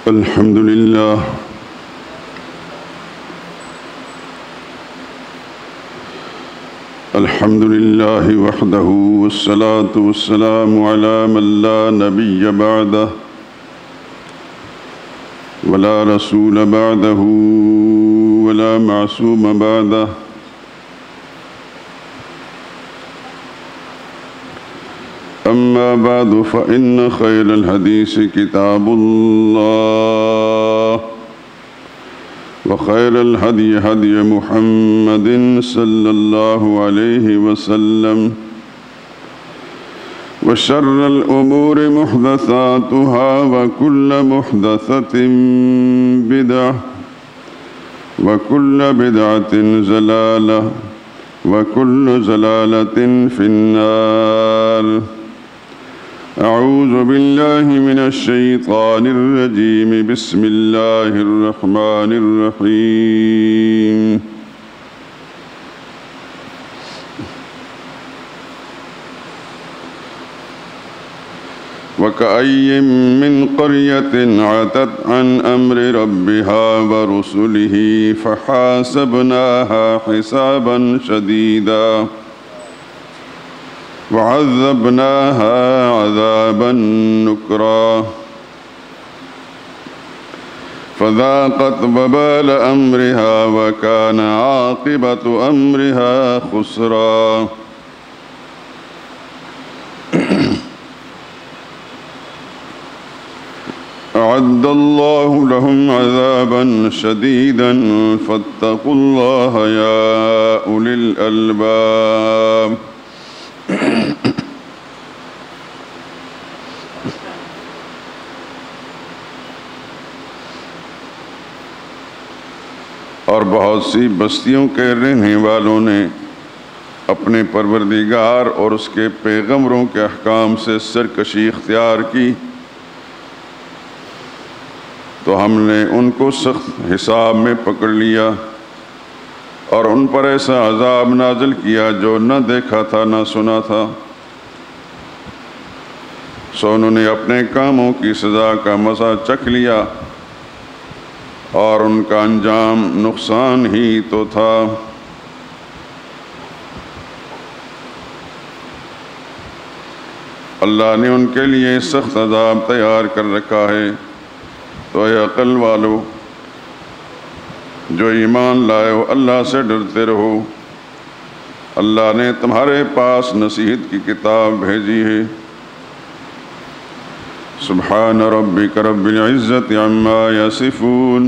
الحمد لله الحمد لله وحده والصلاة والسلام على من لا نبي بعده ولا رسول بعده ولا معصوم بعده أما بعد فإن خير الحديث كتاب الله وخير الهدي هدي محمد صلى الله عليه وسلم وشر الأمور محدثاتها وكل محدثة بدعة وكل بدعة ضلالة وكل ضلالة في النار. أعوذ بالله من الشيطان الرجيم. بسم الله الرحمن الرحيم. وكأي من قرية عتت عن أمر ربها ورسله فحاسبناها حسابا شديدا وعذبناها عذابا نكرا فذاقت وبال أمرها وكان عاقبة أمرها خسرا. أعد الله لهم عذابا شديدا فاتقوا الله يا أولي الألباب. اور بہت سی بستیوں کے رہنے والوں نے اپنے پروردگار اور اس کے پیغمبروں کے احکام سے سرکشی اختیار کی تو ہم نے ان کو سخت حساب میں پکڑ لیا اور ان پر ایسا عذاب نازل کیا جو نہ دیکھا تھا نہ سنا تھا. سو انہوں نے اپنے کاموں کی سزا کا مزہ چکھ لیا اور ان کا انجام نقصان ہی تو تھا. اللہ نے ان کے لیے سخت عذاب تیار کر رکھا ہے. تو اے عقل والو جو ایمان لائے ہو اللہ سے ڈرتے رہو. اللہ نے تمہارے پاس نصیحت کی کتاب بھیجی ہے. سبحان ربک رب العزت عما یصفون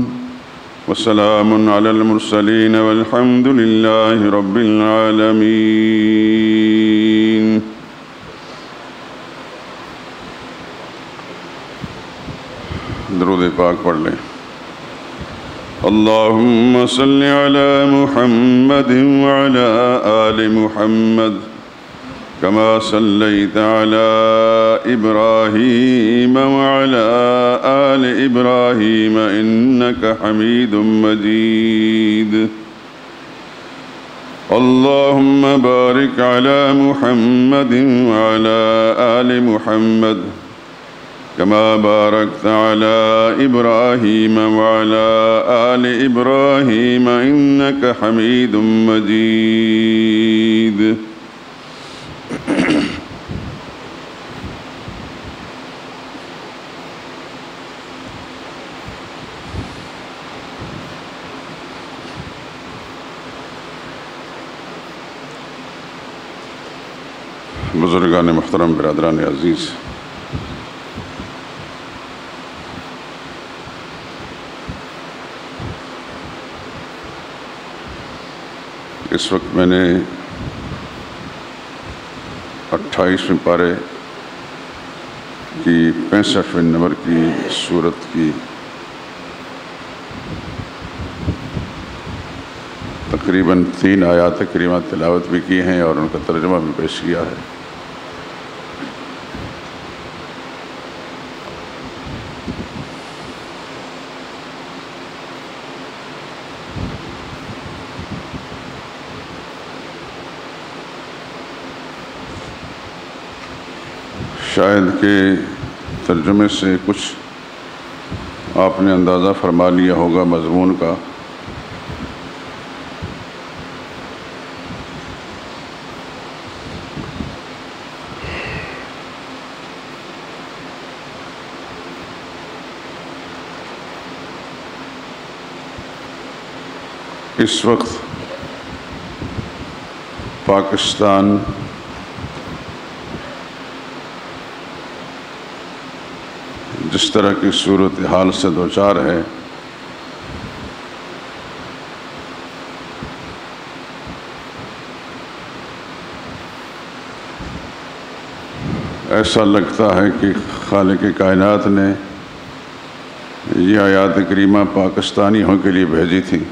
وسلام علی المرسلین والحمد للہ رب العالمین. درود پاک پڑھ لیں. اللہم صل علی محمد وعلی آل محمد كما صليت على إبراهيم وعلى آل إبراهيم إنك حميد مجيد. اللهم بارك على محمد وعلى آل محمد كما باركت على إبراهيم وعلى آل إبراهيم إنك حميد مجيد. بزرگان محترم، برادران عزیز، اس وقت میں نے 28ویں پارے کی 65ویں نمبر کی سورت کی تقریباً 3 آیات کریمہ تلاوت بھی کی ہیں اور ان کا ترجمہ بھی پیش کیا ہے. شاید کہ ترجمے سے کچھ آپ نے اندازہ فرما لیا ہوگا مضمون کا۔ اس وقت پاکستان جس طرح کی صورتحال سے دوچار ہے، ایسا لگتا ہے کہ خالق کائنات نے یہ آیات کریمہ پاکستانیوں کے لیے بھیجی تھی۔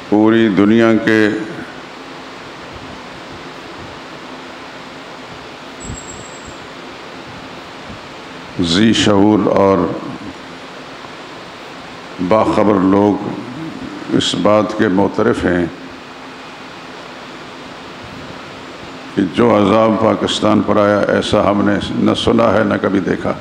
پوری دنیا کے ذی شعور اور باخبر لوگ اس بات کے معترف ہیں کہ جو عذاب پاکستان پر آیا ایسا ہم نے نہ سنا ہے نہ کبھی دیکھا۔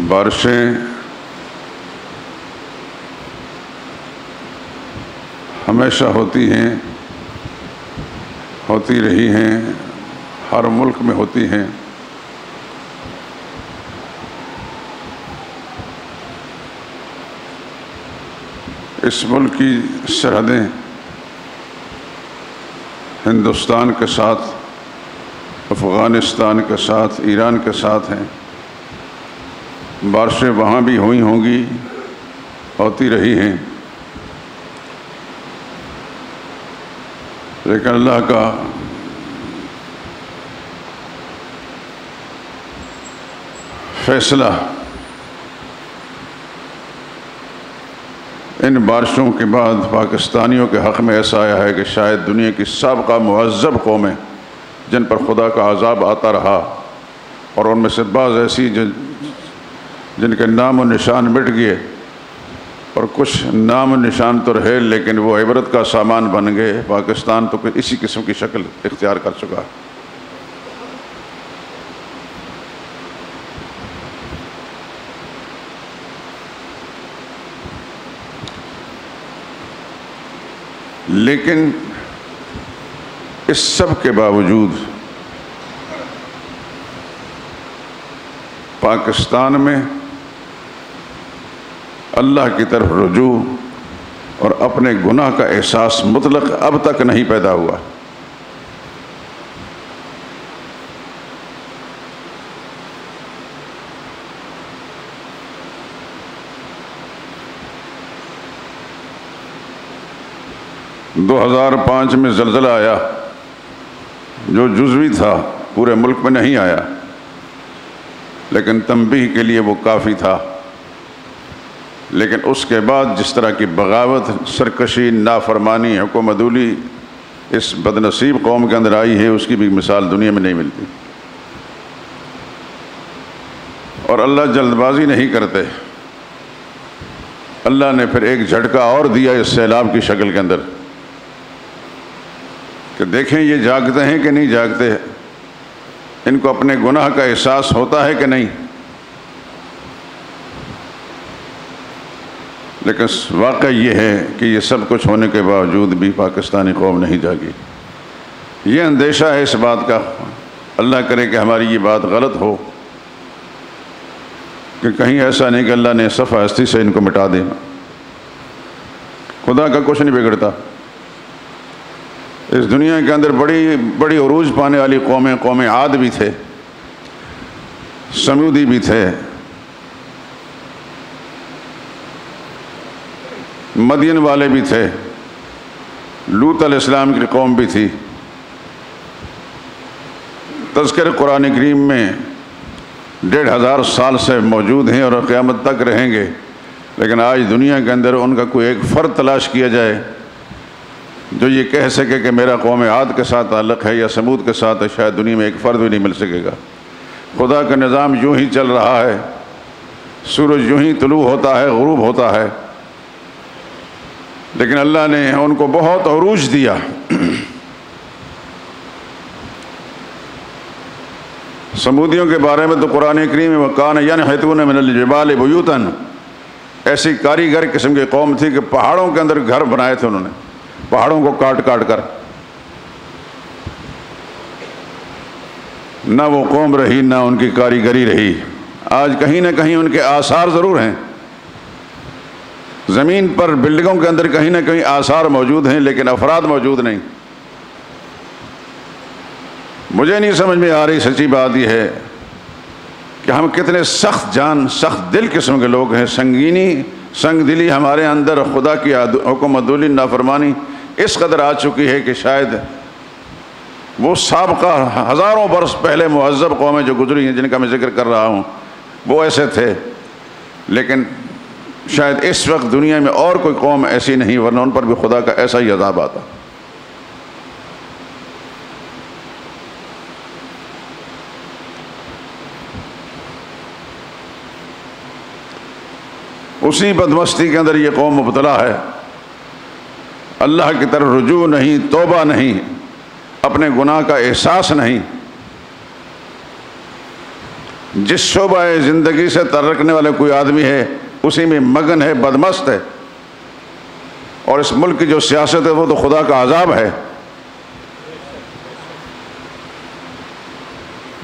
بارشیں ہمیشہ ہوتی ہیں، ہوتی رہی ہیں، ہر ملک میں ہوتی ہیں۔ اس ملک کی سرحدیں ہندوستان کے ساتھ، افغانستان کے ساتھ، ایران کے ساتھ ہیں۔ بارشیں وہاں بھی ہوئی ہوں گی، ہوتی رہی ہیں، لیکن اللہ کا فیصلہ ان بارشوں کے بعد پاکستانیوں کے حق میں ایسا آیا ہے کہ شاید دنیا کی سابقہ معذب قومیں جن پر خدا کا عذاب آتا رہا، اور ان میں سے بعض ایسی جن کے نام و نشان مٹ گئے، اور کچھ نام و نشان تو رہے لیکن وہ عبرت کا سامان بن گئے، پاکستان تو اسی قسم کی شکل اختیار کر چکا۔ لیکن اس سب کے باوجود پاکستان میں اللہ کی طرف رجوع اور اپنے گناہ کا احساس مطلق اب تک نہیں پیدا ہوا۔ دو ہزار 2005 میں زلزلہ آیا جو جزوی تھا، پورے ملک میں نہیں آیا، لیکن تنبیہ کے لیے وہ کافی تھا۔ لیکن اس کے بعد جس طرح کی بغاوت، سرکشی، نافرمانی، حکومتولی اس بدنصیب قوم کے اندر آئی ہے، اس کی بھی مثال دنیا میں نہیں ملتی۔ اور اللہ جلد بازی نہیں کرتے، اللہ نے پھر ایک جھٹکا اور دیا اس سیلاب کی شکل کے اندر کہ دیکھیں یہ جاگتے ہیں کہ نہیں جاگتے، ان کو اپنے گناہ کا احساس ہوتا ہے کہ نہیں۔ لیکن واقعہ یہ ہے کہ یہ سب کچھ ہونے کے باوجود بھی پاکستانی قوم نہیں جاگی۔ یہ اندیشہ ہے اس بات کا، اللہ کرے کہ ہماری یہ بات غلط ہو، کہ کہیں ایسا نہیں کہ اللہ نے صفحہ ہستی سے ان کو مٹا دیا۔ خدا کا کچھ نہیں بگڑتا۔ اس دنیا کے اندر بڑی بڑی عروج پانے والی قوم عاد بھی تھے، سمودی بھی تھے، مدین والے بھی تھے، لوط علیہ السلام کی قوم بھی تھی۔ تذکر قرآن کریم میں 1500 سال سے موجود ہیں اور قیامت تک رہیں گے۔ لیکن آج دنیا کے اندر ان کا کوئی ایک فرد تلاش کیا جائے جو یہ کہہ سکے کہ میرا قوم عاد کے ساتھ تعلق ہے یا سمود کے ساتھ ہے، شاید دنیا میں ایک فرد بھی نہیں مل سکے گا۔ خدا کا نظام یوں ہی چل رہا ہے، سورج یوں ہی طلوع ہوتا ہے، غروب ہوتا ہے، لیکن اللہ نے ان کو بہت عروج دیا۔ سمودیوں کے بارے میں تو قرآن کریم میں وَكَانَ يَنْحِتُونَ مِنَ الْجِبَالِ بُيُوتًا، ایسی کاریگر قسم کی قوم تھی کہ پہاڑوں کے اندر گھر بنائے تھے انہوں نے، پہاڑوں کو کاٹ کاٹ کر۔ نہ وہ قوم رہی نہ ان کی کاریگری رہی۔ آج کہیں نہ کہیں ان کے آثار ضرور ہیں، زمین پر بلڈنگوں کے اندر کہیں نہ کہیں آثار موجود ہیں، لیکن افراد موجود نہیں۔ مجھے نہیں سمجھ میں آ رہی، سچی بات یہ ہے کہ ہم کتنے سخت جان سخت دل قسم کے لوگ ہیں۔ سنگ دلی ہمارے اندر، خدا کی حکم عدولی نافرمانی اس قدر آ چکی ہے کہ شاید وہ سابقہ ہزاروں برس پہلے مہذب قومیں جو گزری ہیں، جن کا میں ذکر کر رہا ہوں، وہ ایسے تھے، لیکن شاید اس وقت دنیا میں اور کوئی قوم ایسی نہیں، ورنہ ان پر بھی خدا کا ایسا ہی عذاب آتا۔ اسی بدمستی کے اندر یہ قوم مبتلا ہے، اللہ کی طرف رجوع نہیں، توبہ نہیں، اپنے گناہ کا احساس نہیں۔ جس شعبہ زندگی سے ترکنے والے کوئی آدمی ہے اسی میں مگن ہے، بدمست ہے، اور اس ملک کی جو سیاست ہے وہ تو خدا کا عذاب ہے۔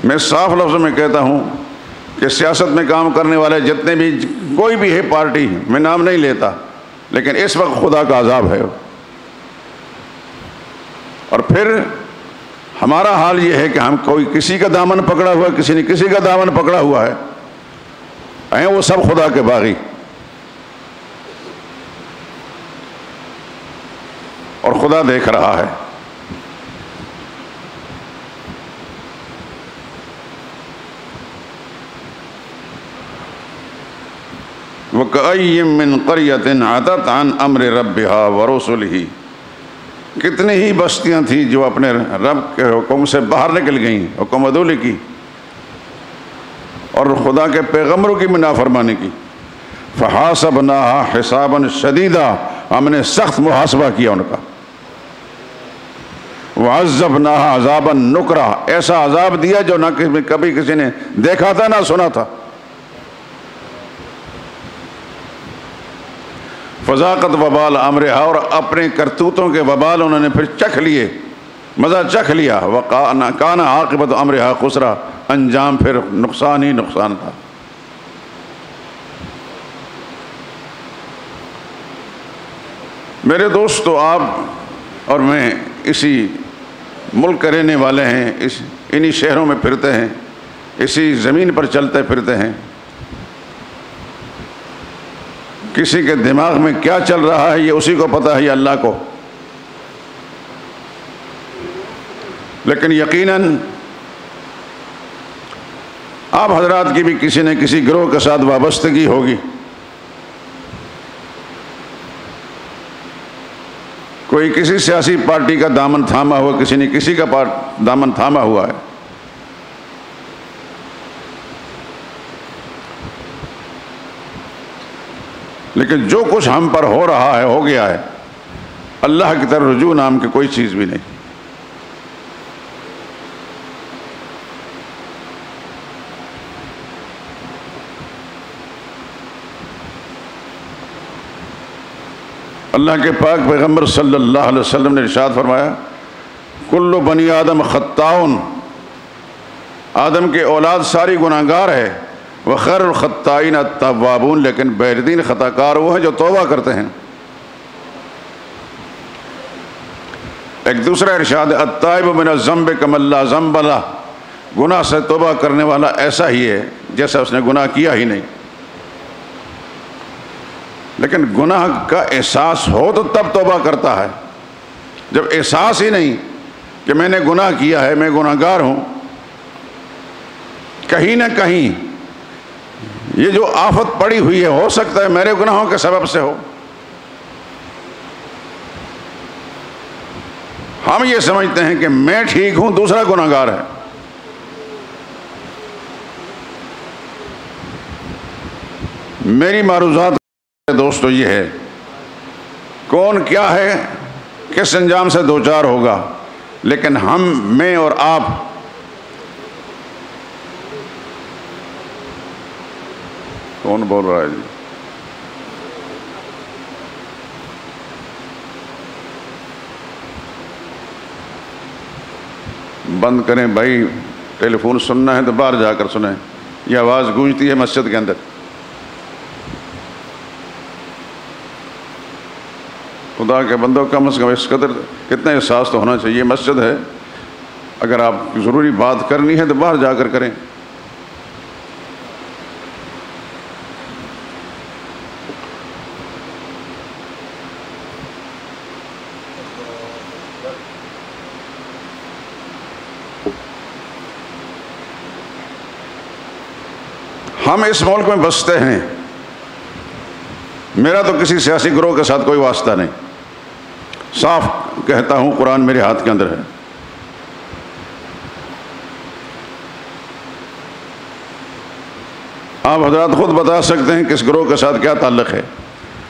میں صاف لفظ میں کہتا ہوں کہ سیاست میں کام کرنے والے جتنے بھی، کوئی بھی ہے پارٹی، میں نام نہیں لیتا، لیکن اس وقت خدا کا عذاب ہے۔ اور پھر ہمارا حال یہ ہے کہ ہم کوئی کسی کا دامن پکڑا ہوا ہے، کسی نے کسی کا دامن پکڑا ہوا ہے، ہیں وہ سب خدا کے باغی، اور خدا دیکھ رہا ہے۔ وَكَأَيٍّ مِّن قَرْيَةٍ عَتَتْ عَنْ أَمْرِ رَبِّهَا وَرُسُلِهِ، کتنی ہی بستیاں تھیں جو اپنے رب کے حکم سے باہر نکل گئیں، حکم عدولی کی اور خدا کے پیغمبروں کی نافرمانی کی۔ فَحَاسَبْنَاهَا حِسَابًا شَدِيدًا، ہم نے سخت محاسبہ کیا ان کا۔ وَعَذَّبْنَاهَا عَذَابًا نُكْرًا، ایسا عذاب دیا جو نہ کبھی کسی نے دیکھا تھا نہ سنا تھا۔ فذاقت وبال امرہا، اور اپنے کرتوتوں کے وبال انہوں نے پھر چکھ لیے، مزہ چکھ لیا۔ وَكَانَ عَاقِبَةُ أَمْرِهَا خُسْرًا، انجام پھر نقصان ہی نقصان تھا۔ میرے دوستو، آپ اور میں اسی ملک کے رہنے والے ہیں، انہی شہروں میں پھرتے ہیں، اسی زمین پر چلتے پھرتے ہیں۔ کسی کے دماغ میں کیا چل رہا ہے یہ اسی کو پتہ ہے، یہ اللہ کو۔ لیکن یقیناً آپ حضرات کی بھی کسی نہ کسی گروہ کے ساتھ وابستگی ہوگی، کوئی کسی سیاسی پارٹی کا دامن تھاما ہوا، کسی نے کسی کا دامن تھاما ہوا ہے۔ لیکن جو کچھ ہم پر ہو رہا ہے ہو گیا ہے، اللہ کی طرف رجوع نام کی کوئی چیز بھی نہیں۔ اللہ کے پاک پیغمبر صلی اللہ علیہ وسلم نے ارشاد فرمایا، کل بنی آدم خطاؤن، آدم کے اولاد ساری گناہ گار ہے، وخیر الخطائین التوابون، لیکن بہترین خطا کار وہ ہیں جو توبہ کرتے ہیں۔ ایک دوسرا ارشاد ہے، التائب من الذنب کمن لا ذنب لہ، گناہ سے توبہ کرنے والا ایسا ہی ہے جیسا اس نے گناہ کیا ہی نہیں۔ لیکن گناہ کا احساس ہو تو تب توبہ کرتا ہے، جب احساس ہی نہیں کہ میں نے گناہ کیا ہے، میں گناہ گار ہوں، کہیں نہ کہیں یہ جو آفت پڑی ہوئی ہے ہو سکتا ہے میرے گناہوں کے سبب سے ہو. ہم یہ سمجھتے ہیں کہ میں ٹھیک ہوں، دوسرا گناہگار ہے. میری معروضات دوستو یہ ہے، کون کیا ہے، کس انجام سے دوچار ہوگا، لیکن میں اور آپ کون بول رہا ہے جی؟ بند کریں بھائی، ٹیلی فون سننا ہے تو باہر جا کر سنیں، یہ آواز گونجتی ہے مسجد کے اندر. خدا کے بندوں، کم از کم اس قدر کتنا احساس تو ہونا چاہیے. مسجد ہے، اگر آپ ضروری بات کرنی ہے تو باہر جا کر کریں. ہم اس ملک میں بستے ہیں، میرا تو کسی سیاسی گروہ کے ساتھ کوئی واسطہ نہیں، صاف کہتا ہوں، قرآن میرے ہاتھ کے اندر ہے. آپ حضرات خود بتا سکتے ہیں کس گروہ کے ساتھ کیا تعلق ہے،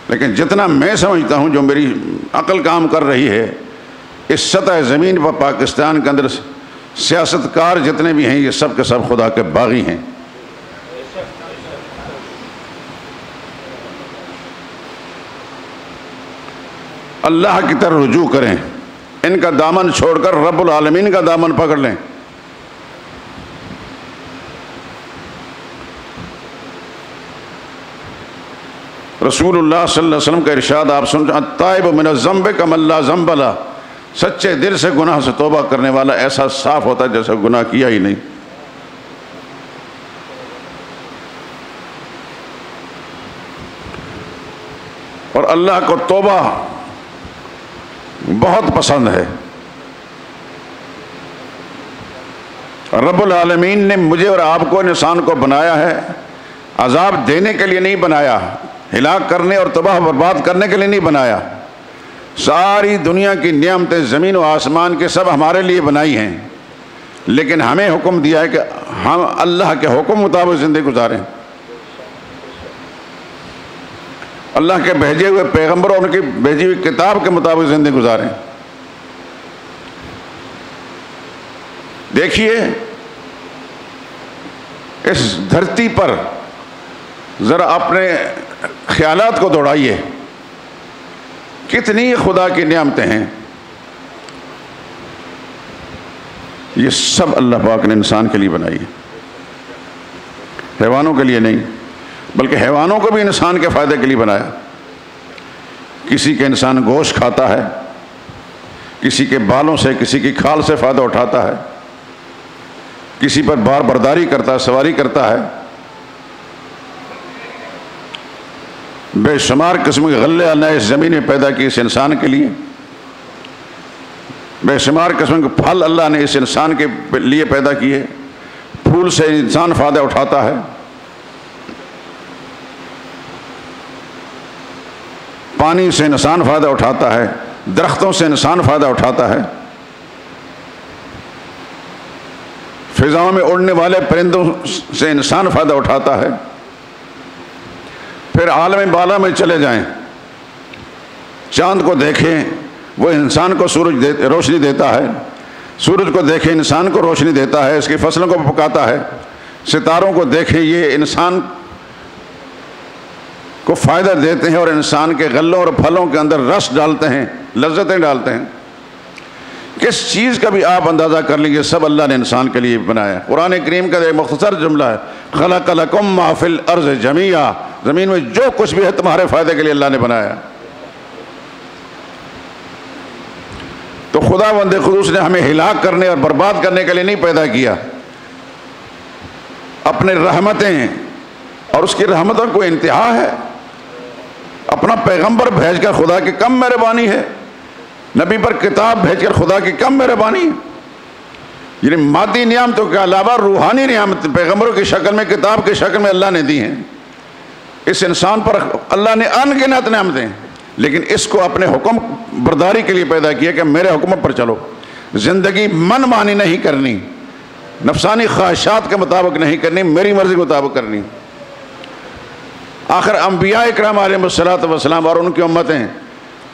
لیکن جتنا میں سمجھتا ہوں، جو میری عقل کام کر رہی ہے، اس سطح زمین پر پاکستان کے اندر سیاستکار جتنے بھی ہیں، یہ سب کے سب خدا کے باغی ہیں. اللہ کی طرف رجوع کریں، ان کا دامن چھوڑ کر رب العالمین کا دامن پکڑ لیں. رسول اللہ صلی اللہ علیہ وسلم کا ارشاد آپ سن، التائب من الذنب کمن لا ذنب لہ، سچے دل سے گناہ سے توبہ کرنے والا ایسا صاف ہوتا ہے جیسے گناہ کیا ہی نہیں. اور اللہ کو توبہ بہت پسند ہے. رب العالمین نے مجھے اور آپ کو، انسان کو بنایا ہے عذاب دینے کے لیے نہیں بنایا، ہلاک کرنے اور تباہ برباد کرنے کے لیے نہیں بنایا. ساری دنیا کی نعمتیں زمین و آسمان کے سب ہمارے لیے بنائی ہیں، لیکن ہمیں حکم دیا ہے کہ ہم اللہ کے حکم مطابق زندگی گزاریں، اللہ کے بھیجے ہوئے پیغمبروں اور ان کی بھیجی ہوئی کتاب کے مطابق زندگی گزاریں. دیکھیے اس دھرتی پر ذرا اپنے خیالات کو دوڑائیے، کتنی خدا کی نعمتیں ہیں. یہ سب اللہ پاک نے انسان کے لیے بنائی ہے، حیوانوں کے لیے نہیں، بلکہ حیوانوں کو بھی انسان کے فائدے کے لیے بنایا. کسی کے انسان گوشت کھاتا ہے، کسی کے بالوں سے، کسی کی کھال سے فائدہ اٹھاتا ہے، کسی پر بار برداری کرتا ہے، سواری کرتا ہے. بے شمار قسم کے غلے اللہ اس زمین میں پیدا کی اس انسان کے لیے، بے شمار قسم کے پھل اللہ نے اس انسان کے لیے پیدا کیے. پھول سے انسان فائدہ اٹھاتا ہے، پانی سے انسان فائدہ اٹھاتا ہے، درختوں سے انسان فائدہ اٹھاتا ہے، فضاؤں میں اڑنے والے پرندوں سے انسان فائدہ اٹھاتا ہے. پھر عالم بالا میں چلے جائیں، چاند کو دیکھیں، وہ انسان کو روشنی دیتا ہے. سورج کو دیکھیں، انسان کو روشنی دیتا ہے، اس کی فصلوں کو پکاتا ہے. ستاروں کو دیکھیں، یہ انسان کو فائدہ دیتے ہیں اور انسان کے غلوں اور پھلوں کے اندر رس ڈالتے ہیں، لذتیں ڈالتے ہیں. کس چیز کا بھی آپ اندازہ کر لیجیے، سب اللہ نے انسان کے لیے بنایا. قرآن کریم کا ایک مختصر جملہ ہے، خلق لکم ما فی الارض جمیعا، زمین میں جو کچھ بھی ہے تمہارے فائدے کے لیے اللہ نے بنایا. تو خدا بند خصوص نے ہمیں ہلاک کرنے اور برباد کرنے کے لیے نہیں پیدا کیا. اپنے رحمتیں اور اس کی رحمتوں کو انتہا ہے. اپنا پیغمبر بھیج کر خدا کی کم مہربانی ہے، نبی پر کتاب بھیج کر خدا کی کم مہربانی ہے. یعنی مادی نعمتوں کے علاوہ روحانی نعمت پیغمبروں کی شکل میں، کتاب کی شکل میں اللہ نے دی ہیں. اس انسان پر اللہ نے ان گنت نعمتیں، لیکن اس کو اپنے حکم برداری کے لیے پیدا کیا کہ میرے حکم پر چلو، زندگی من مانی نہیں کرنی، نفسانی خواہشات کے مطابق نہیں کرنی، میری مرضی کے مطابق کرنی۔ آخر انبیاء اکرام علیہ الصلوۃ والسلام اور ان کی امتیں،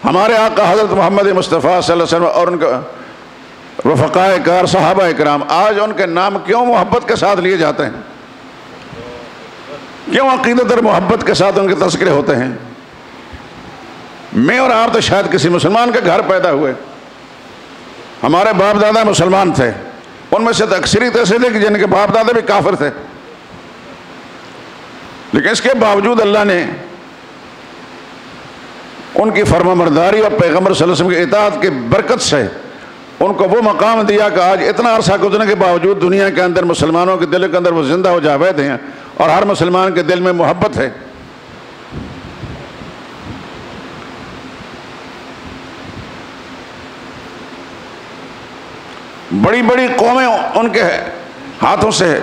ہمارے آقا حضرت محمد مصطفیٰ صلی اللہ علیہ وسلم اور ان کے رفقاء کار صحابہ اکرام، آج ان کے نام کیوں محبت کے ساتھ لیے جاتے ہیں؟ کیوں عقیدت اور محبت کے ساتھ ان کے تذکرے ہوتے ہیں؟ میں اور آپ تو شاید کسی مسلمان کے گھر پیدا ہوئے، ہمارے باپ دادا مسلمان تھے، ان میں سے اکثریت ایسے تھے کہ جن کے باپ دادا بھی کافر تھے، لیکن اس کے باوجود اللہ نے ان کی فرما برداری اور پیغمبر صلی اللہ علیہ وسلم کی اطاعت کی برکت سے ان کو وہ مقام دیا کہ آج اتنا عرصہ گزرنے کے باوجود دنیا کے اندر مسلمانوں کے دل کے اندر وہ زندہ و جاوید ہیں اور ہر مسلمان کے دل میں محبت ہے۔ بڑی بڑی قومیں ان کے ہاتھوں سے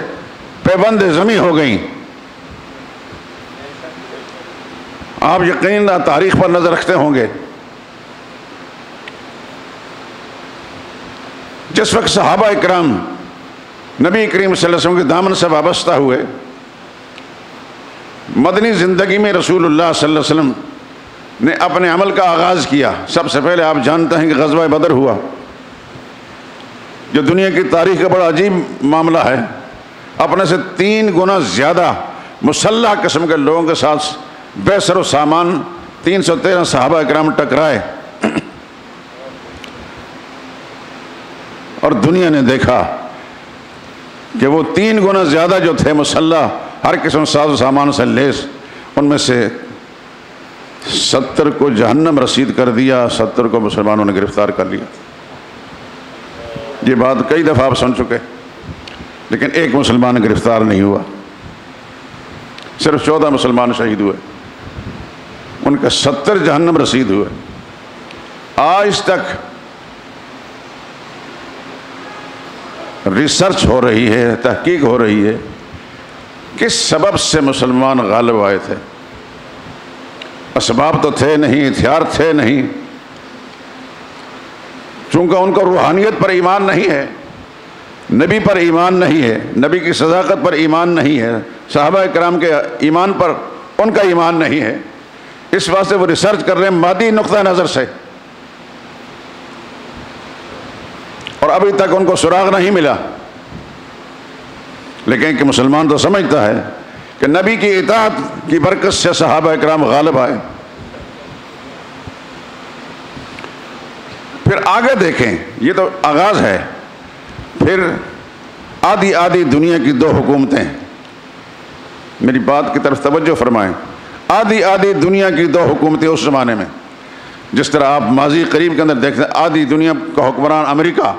پیبند زمیں ہو گئیں۔ آپ یقیناً تاریخ پر نظر رکھتے ہوں گے، جس وقت صحابہ اکرام نبی کریم صلی اللہ علیہ وسلم کے دامن سے وابستہ ہوئے، مدنی زندگی میں رسول اللہ صلی اللہ علیہ وسلم نے اپنے عمل کا آغاز کیا۔ سب سے پہلے آپ جانتے ہیں کہ غزوہ بدر ہوا، جو دنیا کی تاریخ کا بڑا عجیب معاملہ ہے۔ اپنے سے 3 گنا زیادہ مسلح قسم کے لوگوں کے ساتھ بے سر و سامان 313 صحابہ اکرام ٹکرائے، اور دنیا نے دیکھا کہ وہ 3 گنا زیادہ جو تھے مسلح ہر قسم ساز و سامان سے لیس، ان میں سے 70 کو جہنم رسید کر دیا، 70 کو مسلمانوں نے گرفتار کر لیا۔ یہ بات کئی دفعہ آپ سن چکے، لیکن ایک مسلمان گرفتار نہیں ہوا، صرف 14 مسلمان شہید ہوئے، ان کے 70 جہنم رسید ہوئے۔ آج تک ریسرچ ہو رہی ہے، تحقیق ہو رہی ہے، کس سبب سے مسلمان غالب آئے تھے۔ اسباب تو تھے نہیں، ہتھیار تھے نہیں، چونکہ ان کو روحانیت پر ایمان نہیں ہے، نبی پر ایمان نہیں ہے، نبی کی صداقت پر ایمان نہیں ہے، صحابہ اکرام کے ایمان پر ان کا ایمان نہیں ہے، اس واسطے وہ ریسرچ کر رہے ہیں مادی نقطہ نظر سے، اور ابھی تک ان کو سراغ نہیں ملا۔ لیکن کہ مسلمان تو سمجھتا ہے کہ نبی کی اطاعت کی برکت سے صحابہ اکرام غالب آئے۔ پھر آگے دیکھیں، یہ تو آغاز ہے، پھر آدھی آدھی دنیا کی 2 حکومتیں، میری بات کی طرف توجہ فرمائیں، آدھی آدھی دنیا کی 2 حکومتیں اس زمانے میں، جس طرح آپ ماضی قریب کے اندر دیکھتے ہیں، آدھی دنیا کا حکمران امریکہ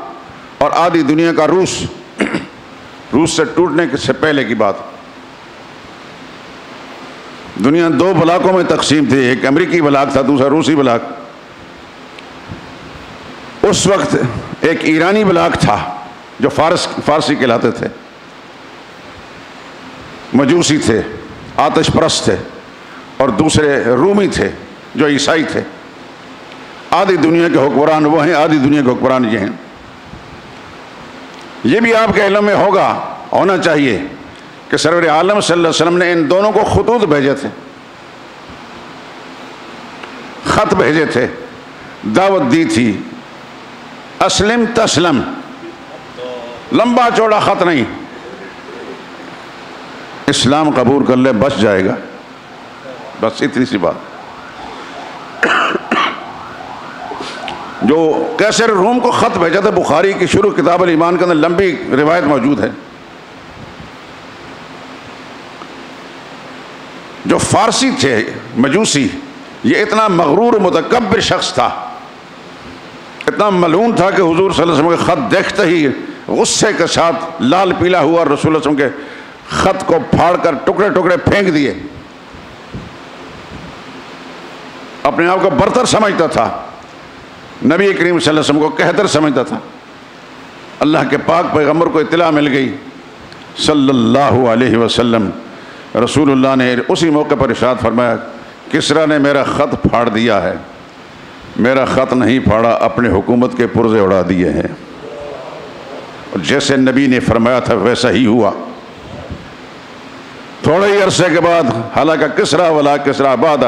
اور آدھی دنیا کا روس، روس سے ٹوٹنے سے پہلے کی بات۔ دنیا 2 بلاکوں میں تقسیم تھی، ایک امریکی بلاک تھا، دوسرا روسی بلاک۔ اس وقت ایک ایرانی بلاک تھا جو فارسی کہلاتے تھے، مجوسی تھے، آتش پرست تھے، اور دوسرے رومی تھے جو عیسائی تھے۔ آدھی دنیا کے حکمران وہ ہیں، آدھی دنیا کے حکمران یہ ہیں۔ یہ بھی آپ کے علم میں ہونا چاہیے کہ سرور عالم صلی اللہ علیہ وسلم نے ان دونوں کو خطوط بھیجے تھے، خط بھیجے تھے، دعوت دی تھی، اسلم تسلم، لمبا چوڑا خط نہیں، اسلام قبول کر لے بچ جائے گا، بس اتنی سی بات۔ جو قیصر روم کو خط بھیجا تھا، بخاری کی شروع کتاب الایمان کے اندر لمبی روایت موجود ہے۔ جو فارسی تھے، مجوسی، یہ اتنا مغرور و متکبر شخص تھا، اتنا ملعون تھا کہ حضور صلی اللہ علیہ وسلم کے خط دیکھتے ہی غصے کے ساتھ لال پیلا ہوا اور رسول اللہ علیہ وسلم کے خط کو پھاڑ کر ٹکڑے ٹکڑے پھینک دیے۔ اپنے آپ کو برتر سمجھتا تھا، نبی کریم صلی اللہ علیہ وسلم کو کہتر سمجھتا تھا۔ اللہ کے پاک پیغمبر کو اطلاع مل گئی صلی اللہ علیہ وسلم رسول اللہ نے اسی موقع پر ارشاد فرمایا کسریٰ نے میرا خط پھاڑ دیا ہے، میرا خط نہیں پھاڑا، اپنے حکومت کے پرزے اڑا دیے ہیں۔ اور جیسے نبی نے فرمایا تھا ویسا ہی ہوا۔ تھوڑے ہی عرصے کے بعد حالانکہ کسریٰ ولا کسریٰ بعد،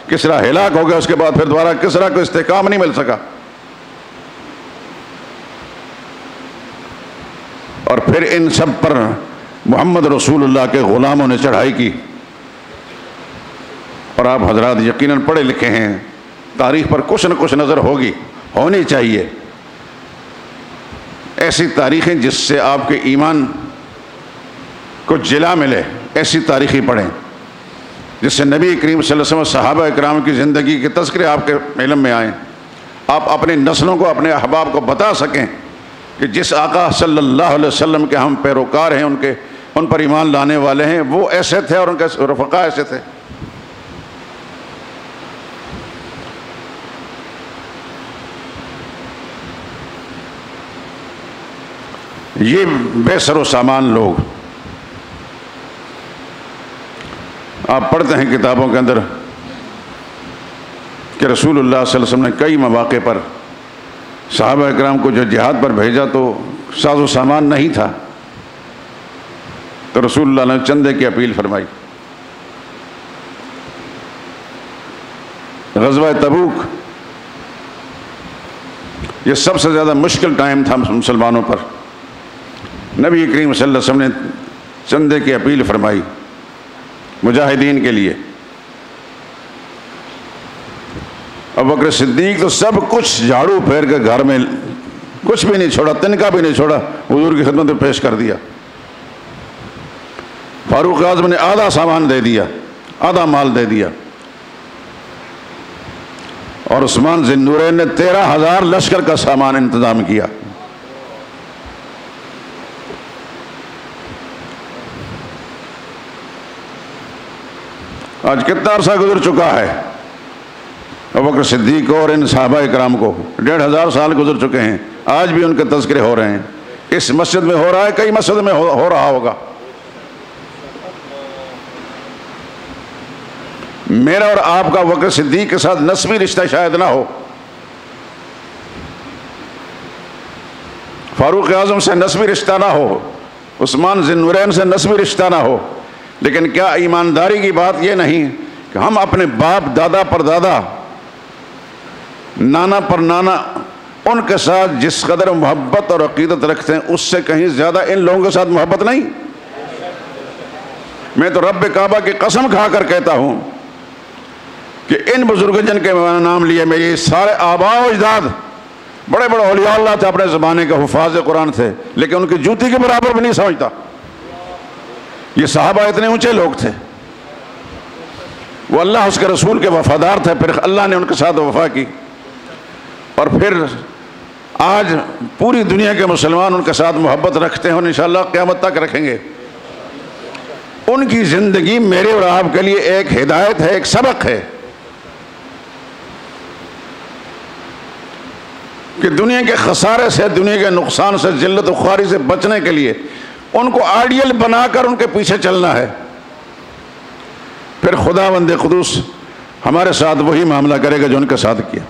کسریٰ ہلاک ہو گیا، اس کے بعد پھر دوبارہ کسریٰ کو استحکام نہیں مل سکا۔ اور پھر ان سب پر محمد رسول اللہ کے غلاموں نے چڑھائی کی۔ اور آپ حضرات یقیناً پڑھے لکھے ہیں، تاریخ پر کچھ نہ کچھ نظر ہوگی، ہونی چاہیے ایسی تاریخیں جس سے آپ کے ایمان کو جلا ملے، ایسی تاریخیں پڑھیں جس سے نبی کریم صلی اللہ علیہ وسلم صحابہ اکرام کی زندگی کے تذکرے آپ کے علم میں آئیں، آپ اپنی نسلوں کو، اپنے احباب کو بتا سکیں کہ جس آقا صلی اللہ علیہ وسلم کے ہم پیروکار ہیں، ان پر ایمان لانے والے ہیں، وہ ایسے تھے اور ان کے رفقا ایسے تھے۔ یہ بے سر و سامان لوگ، آپ پڑھتے ہیں کتابوں کے اندر کہ رسول اللہ صلی اللہ علیہ وسلم نے کئی مواقع پر صحابہ اکرام کو جو جہاد پر بھیجا تو ساز و سامان نہیں تھا، تو رسول اللہ نے چندے کی اپیل فرمائی۔ غزوہ تبوک یہ سب سے زیادہ مشکل ٹائم تھا مسلمانوں پر، نبی کریم صلی اللہ علیہ وسلم نے چندے کی اپیل فرمائی مجاہدین کے لیے۔ ابوبکر صدیق تو سب کچھ جھاڑو پھیر کے گھر میں کچھ بھی نہیں چھوڑا، تنکا بھی نہیں چھوڑا، حضور کی خدمت میں پیش کر دیا۔ فاروق اعظم نے آدھا سامان دے دیا، آدھا مال دے دیا، اور عثمان ذی النورین نے 13,000 لشکر کا سامان انتظام کیا۔ آج کتنا عرصہ گزر چکا ہے، ابوبکر صدیق کو اور ان صحابہ اکرام کو 1,500 سال گزر چکے ہیں، آج بھی ان کے تذکرے ہو رہے ہیں۔ اس مسجد میں ہو رہا ہے، کئی مسجد میں ہو رہا ہوگا۔ میرا اور آپ کا ابوبکر صدیق کے ساتھ نسبی رشتہ شاید نہ ہو، فاروق اعظم سے نسبی رشتہ نہ ہو، عثمان ذی النورین سے نسبی رشتہ نہ ہو، لیکن کیا ایمانداری کی بات یہ نہیں کہ ہم اپنے باپ، دادا پر دادا، نانا پر نانا، ان کے ساتھ جس قدر محبت اور عقیدت رکھتے ہیں اس سے کہیں زیادہ ان لوگوں کے ساتھ محبت نہیں؟ میں تو رب کعبہ کی قسم کھا کر کہتا ہوں کہ ان بزرگ جن کے نام لیے میرے سارے آباء و اجداد بڑے بڑے اولیاء اللہ تھے، اپنے زمانے کے حفاظ قرآن تھے، لیکن ان کی جوتی کے برابر بھی نہیں سمجھتا۔ یہ صحابہ اتنے اونچے لوگ تھے، وہ اللہ اس کے رسول کے وفادار تھے، پھر اللہ نے ان کے ساتھ وفا کی، اور پھر آج پوری دنیا کے مسلمان ان کے ساتھ محبت رکھتے ہیں اور انشاءاللہ قیامت تک رکھیں گے۔ ان کی زندگی میرے اور آپ کے لیے ایک ہدایت ہے، ایک سبق ہے کہ دنیا کے خسارے سے، دنیا کے نقصان سے، ذلت و خواری سے بچنے کے لیے ان کو آئیڈیل بنا کر ان کے پیچھے چلنا ہے، پھر خداوند قدوس ہمارے ساتھ وہی معاملہ کرے گا جو ان کے ساتھ کیا۔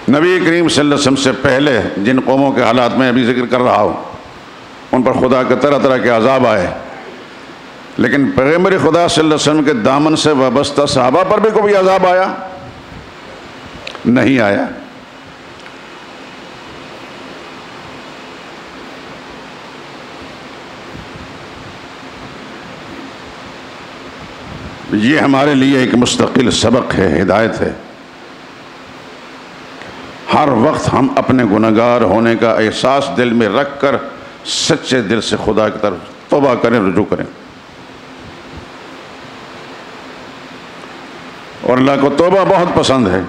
نبی کریم صلی اللہ علیہ وسلم سے پہلے جن قوموں کے حالات میں ابھی ذکر کر رہا ہوں ان پر خدا کے طرح طرح کے عذاب آئے، لیکن پیغمبر خدا صلی اللہ علیہ وسلم کے دامن سے وابستہ صحابہ پر بھی کوئی عذاب آیا؟ نہیں آیا۔ یہ ہمارے لیے ایک مستقل سبق ہے، ہدایت ہے۔ ہر وقت ہم اپنے گنہگار ہونے کا احساس دل میں رکھ کر سچے دل سے خدا کی طرف توبہ کریں، رجوع کریں، اور اللہ کو توبہ بہت پسند ہے۔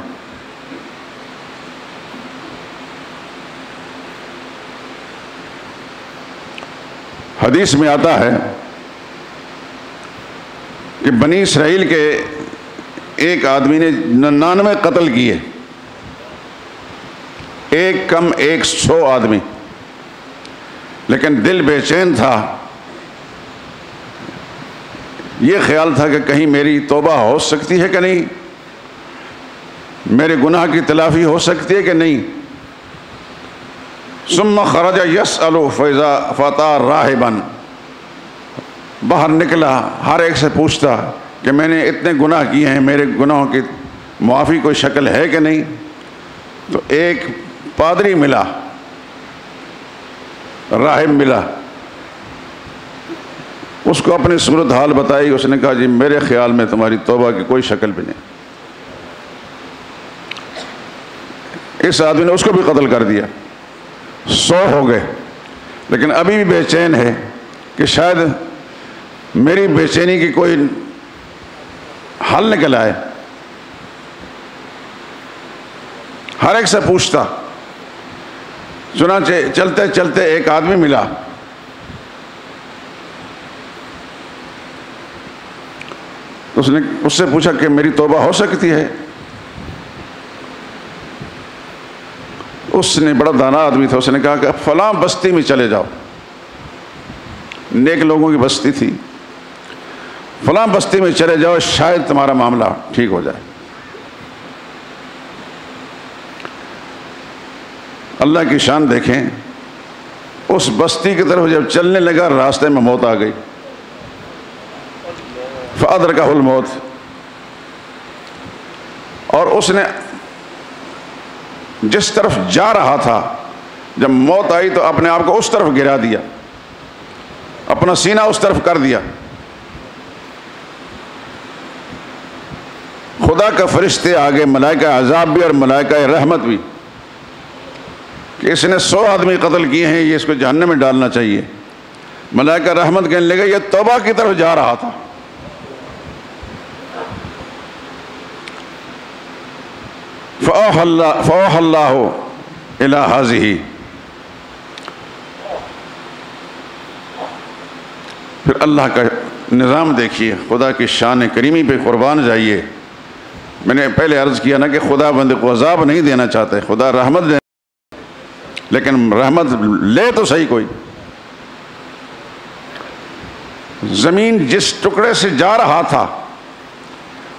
حدیث میں آتا ہے کہ بنی اسرائیل کے ایک آدمی نے 99 قتل کیے، ایک کم 100 آدمی، لیکن دل بے چین تھا، یہ خیال تھا کہ کہیں میری توبہ ہو سکتی ہے کہ نہیں، میرے گناہ کی تلافی ہو سکتی ہے کہ نہیں۔ ثم خرج یسأل فاذا فتى راہبا، باہر نکلا ہر ایک سے پوچھتا کہ میں نے اتنے گناہ کیے ہیں، میرے گناہوں کی معافی کوئی شکل ہے کہ نہیں۔ تو ایک پادری ملا، راہب ملا، اس کو اپنی صورت حال بتائی، اس نے کہا جی میرے خیال میں تمہاری توبہ کی کوئی شکل بھی نہیں۔ اس آدمی نے اس کو بھی قتل کر دیا، 100 ہو گئے، لیکن ابھی بھی بے چین ہے کہ شاید میری بے چینی کی کوئی حل نکل آئے۔ ہر ایک سے پوچھتا، چنانچہ چلتے چلتے ایک آدمی ملا، اس نے اس سے پوچھا کہ میری توبہ ہو سکتی ہے؟ اس نے، بڑا دانا آدمی تھا، اس نے کہا کہ فلاں بستی میں چلے جاؤ، نیک لوگوں کی بستی تھی، فلاں بستی میں چلے جاؤ، شاید تمہارا معاملہ ٹھیک ہو جائے۔ اللہ کی شان دیکھیں، اس بستی کی طرف جب چلنے لگا راستے میں موت آ گئی، فأدرکہ الموت، اور اس نے جس طرف جا رہا تھا جب موت آئی تو اپنے آپ کو اس طرف گرا دیا، اپنا سینہ اس طرف کر دیا۔ خدا کا فرشتے آگے، ملائکہ عذاب بھی اور ملائکہ رحمت بھی، کہ اس نے 100 آدمی قتل کیے ہیں، یہ اس کو جہنم میں ڈالنا چاہیے۔ ملائکہ رحمت کہنے لگے یہ توبہ کی طرف جا رہا تھا۔ فَأَوْحَى اللَّهُ إِلَىٰ هَٰذِهِ، پھر اللہ کا نظام دیکھیے، خدا کی شان کریمی پہ قربان جائیے۔ میں نے پہلے عرض کیا نا کہ خدا بندے کو عذاب نہیں دینا چاہتے، خدا رحمت دے، لیکن رحمت لے تو صحیح کوئی۔ زمین جس ٹکڑے سے جا رہا تھا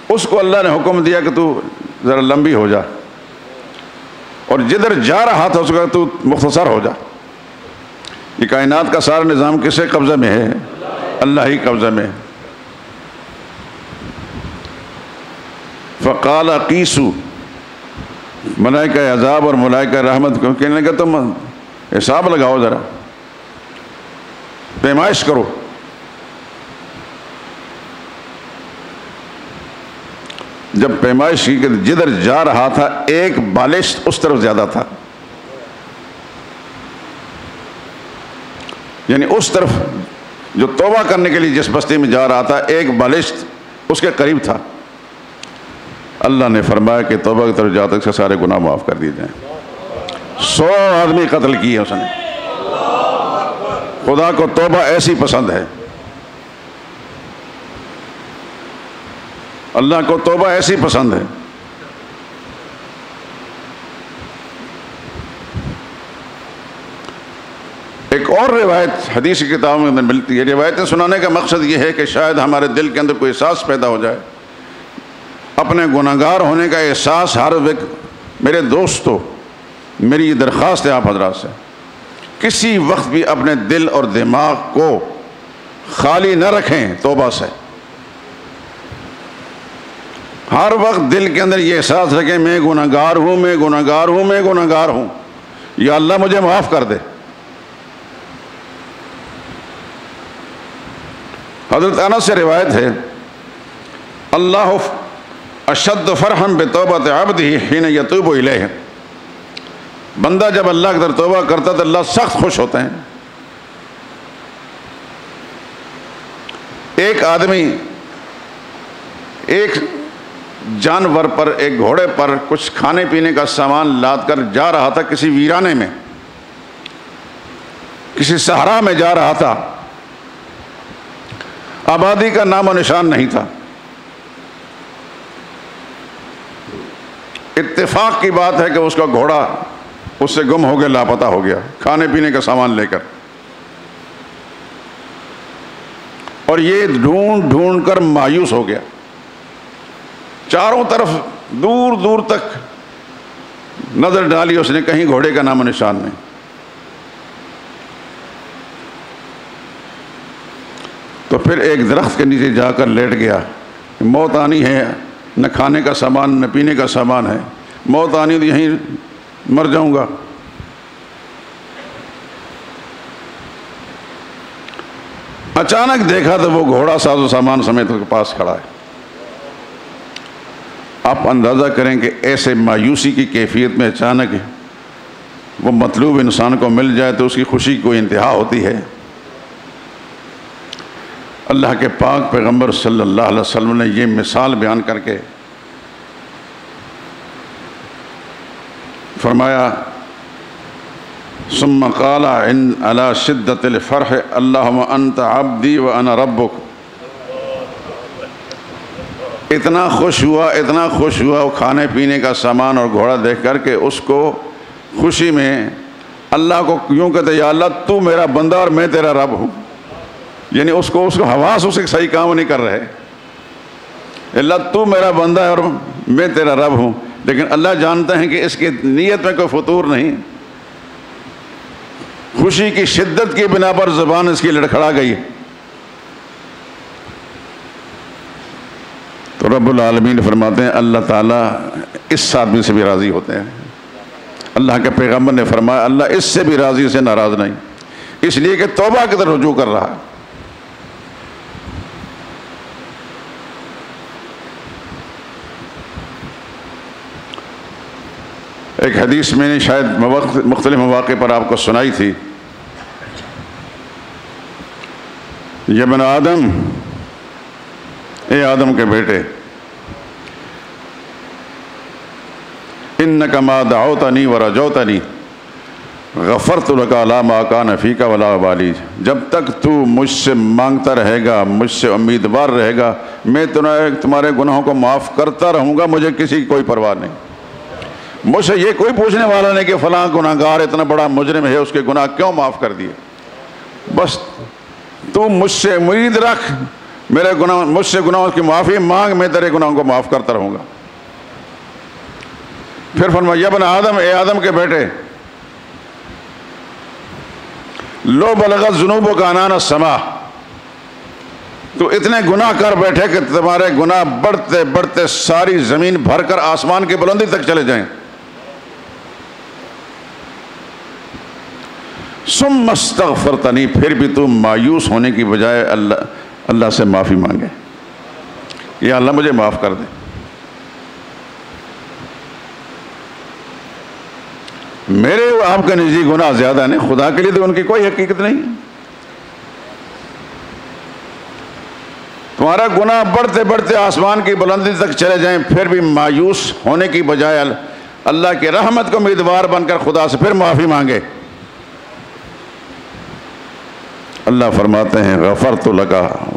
اس کو اللہ نے حکم دیا کہ تو ذرا لمبی ہو جا، اور جدھر جا رہا تھا اس کو تو مختصر ہو جا۔ یہ کائنات کا سارا نظام کسے قبضہ میں ہے؟ اللہ ہی قبضہ میں ہے۔ فقال قیسو، ملائکہ عذاب اور ملائکہ رحمت کو کہنے لگا تم حساب لگاؤ، ذرا پیمائش کرو۔ جب پیمائش کی کہ جدھر جا رہا تھا ایک بالش اس طرف زیادہ تھا، یعنی اس طرف جو توبہ کرنے کے لیے جس بستی میں جا رہا تھا ایک بالش اس کے قریب تھا۔ اللہ نے فرمایا کہ توبہ کی طرف جاتے سے سارے گناہ معاف کر دیے جائیں۔ 100 آدمی قتل کیے اس نے۔ خدا کو توبہ ایسی پسند ہے، اللہ کو توبہ ایسی پسند ہے۔ ایک اور روایت حدیث کی کتابوں میں ملتی ہے۔ روایتیں سنانے کا مقصد یہ ہے کہ شاید ہمارے دل کے اندر کوئی احساس پیدا ہو جائے، اپنے گناہگار ہونے کا احساس ہر وقت۔ میرے دوستو، میری یہ درخواست ہے آپ حضرات سے، کسی وقت بھی اپنے دل اور دماغ کو خالی نہ رکھیں توبہ سے۔ ہر وقت دل کے اندر یہ احساس رکھیں میں گناہگار ہوں، میں گناہگار ہوں، میں گناہگار ہوں، یا اللہ مجھے معاف کر دے۔ حضرت انس سے روایت ہے، اللہ اشد فرحا بتوبۃ عبدہ حین یتوب الیہ، بندہ جب اللہ کی طرف توبہ کرتا تو اللہ سخت خوش ہوتے ہیں۔ ایک آدمی ایک جانور پر، ایک گھوڑے پر کچھ کھانے پینے کا سامان لاد کر جا رہا تھا، کسی ویرانے میں، کسی صحرا میں جا رہا تھا، آبادی کا نام و نشان نہیں تھا۔ اتفاق کی بات ہے کہ اس کا گھوڑا اس سے گم ہو گیا، لاپتہ ہو گیا کھانے پینے کا سامان لے کر، اور یہ ڈھونڈ ڈھونڈ کر مایوس ہو گیا۔ چاروں طرف دور دور تک نظر ڈالی اس نے، کہیں گھوڑے کا نام و نشان نہیں۔ تو پھر ایک درخت کے نیچے جا کر لیٹ گیا، موت آنی ہے، نہ کھانے کا سامان نہ پینے کا سامان ہے، موت آنی تو یہیں مر جاؤں گا۔ اچانک دیکھا تو وہ گھوڑا ساز و سامان سمیت اس کے پاس کھڑا ہے۔ آپ اندازہ کریں کہ ایسے مایوسی کی کیفیت میں اچانک وہ مطلوب انسان کو مل جائے تو اس کی خوشی کی کوئی انتہا ہوتی ہے۔ اللہ کے پاک پیغمبر صلی اللہ علیہ وسلم نے یہ مثال بیان کر کے فرمایا، ثم قال ان على شدت الفرح اللہم انت عبدی وانا ربک۔ اتنا خوش ہوا وہ کھانے پینے کا سامان اور گھوڑا دیکھ کر کے اس کو خوشی میں اللہ کو یوں کہتے، یا اللہ تو میرا بندہ اور میں تیرا رب ہوں۔ یعنی اس کو حواس اسے صحیح کام نہیں کر رہے، اللہ تو میرا بندہ ہے اور میں تیرا رب ہوں، لیکن اللہ جانتے ہیں کہ اس کی نیت میں کوئی فطور نہیں، خوشی کی شدت کی بنا پر زبان اس کی لڑکھڑا گئی۔ تو رب العالمین فرماتے ہیں اللہ تعالیٰ اس آدمی سے بھی راضی ہوتے ہیں۔ اللہ کے پیغمبر نے فرمایا اللہ اس سے بھی راضی سے ناراض نہیں، اس لیے کہ توبہ کی طرف رجوع کر رہا ہے۔ ایک حدیث میں نے شاید مختلف مواقع پر آپ کو سنائی تھی، یا ابن آدم، اے آدم کے بیٹے، انک ما دعوتنی ورجوتنی غفرت لک علی ما کان فیک ولا ابالی۔ جب تک تو مجھ سے مانگتا رہے گا، مجھ سے امیدوار رہے گا، میں تمہارے گناہوں کو معاف کرتا رہوں گا، مجھے کسی کی کوئی پرواہ نہیں۔ مجھ سے یہ کوئی پوچھنے والا نہیں کہ فلاں گناہگار اتنا بڑا مجرم ہے، اس کے گناہ کیوں معاف کر دیے۔ بس تو مجھ سے امید رکھ، مجھ سے گناہوں کی معافی مانگ، میں تیرے گناہوں کو معاف کرتا رہوں گا۔ پھر فرمایا یا ابن آدم، اے آدم کے بیٹے، لو بلغت ذنوبک عنان السماء، تو اتنے گناہ کر بیٹھے کہ تمہارے گناہ بڑھتے بڑھتے ساری زمین بھر کر آسمان کی بلندی تک چلے جائیں، ثم استغفرتنی، پھر بھی تم مایوس ہونے کی بجائے اللہ سے معافی مانگے، یا اللہ مجھے معاف کر دے۔ میرے آپ کا نجی گناہ زیادہ نہیں، خدا کے لیے تو ان کی کوئی حقیقت نہیں۔ تمہارا گناہ بڑھتے بڑھتے آسمان کی بلندی تک چلے جائیں، پھر بھی مایوس ہونے کی بجائے اللہ کی رحمت کو امیدوار بن کر خدا سے پھر معافی مانگے۔ اللہ فرماتے ہیں غفرت لک